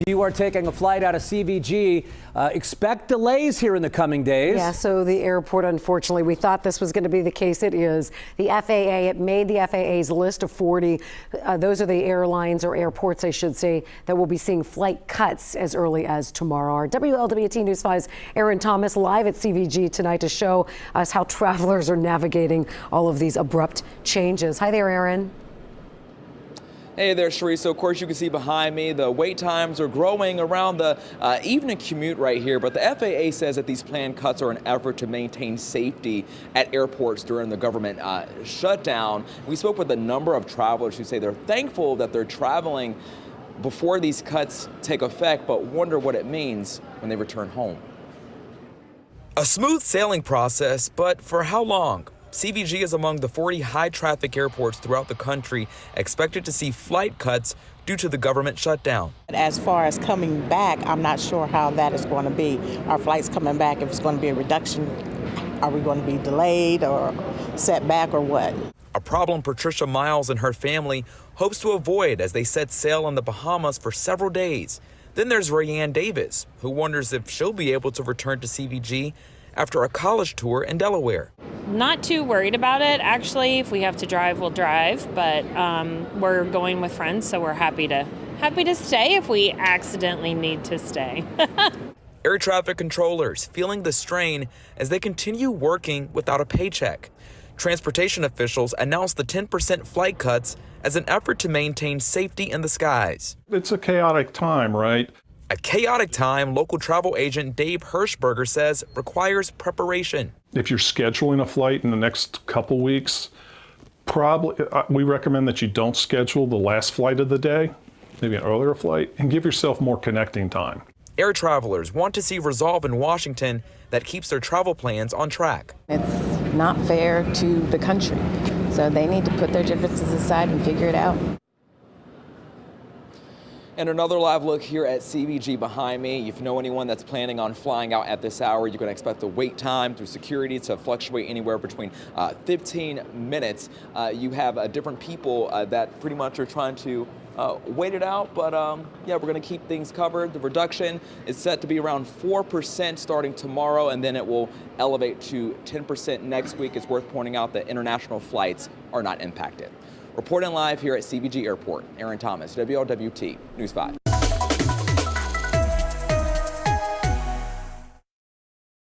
You are taking a flight out of CVG. Expect delays here in the coming days. Yeah, so the airport, unfortunately, we thought this was going to be the case. It is. The FAA, it made the FAA's list of 40. Those are the airlines or airports, I should say, that will be seeing flight cuts as early as tomorrow. Our WLWT News 5's Aaron Thomas live at CVG tonight to show us how travelers are navigating all of these abrupt changes. Hi there, Aaron. Hey there, Sheree. So, of course, you can see behind me the wait times are growing around the evening commute right here. But the FAA says that these planned cuts are an effort to maintain safety at airports during the government shutdown. We spoke with a number of travelers who say they're thankful that they're traveling before these cuts take effect, but wonder what it means when they return home. A smooth sailing process, but for how long? CVG is among the 40 high-traffic airports throughout the country expected to see flight cuts due to the government shutdown. As far as coming back, I'm not sure how that is going to be. Our flights coming back, if it's going to be a reduction, are we going to be delayed or set back or what? A problem Patricia Miles and her family hopes to avoid as they set sail in the Bahamas for several days. Then there's Rayanne Davis, who wonders if she'll be able to return to CVG after a college tour in Delaware. Not too worried about it. Actually, if we have to drive, we'll drive. But we're going with friends, so we're happy to stay if we accidentally need to stay. Air traffic controllers feeling the strain as they continue working without a paycheck. Transportation officials announced the 10% flight cuts as an effort to maintain safety in the skies. It's a chaotic time, right? A chaotic time, local travel agent Dave Hirschberger says requires preparation. If you're scheduling a flight in the next couple weeks, probably we recommend that you don't schedule the last flight of the day, maybe an earlier flight, and give yourself more connecting time. Air travelers want to see resolve in Washington that keeps their travel plans on track. It's not fair to the country, so they need to put their differences aside and figure it out. And another live look here at CVG behind me. If you know anyone that's planning on flying out at this hour, you're going to expect the wait time through security to fluctuate anywhere between 15 minutes. You have different people that pretty much are trying to wait it out. But yeah, we're going to keep things covered. The reduction is set to be around 4% starting tomorrow, and then it will elevate to 10% next week. It's worth pointing out that international flights are not impacted. Reporting live here at CVG Airport, Aaron Thomas, WLWT News 5.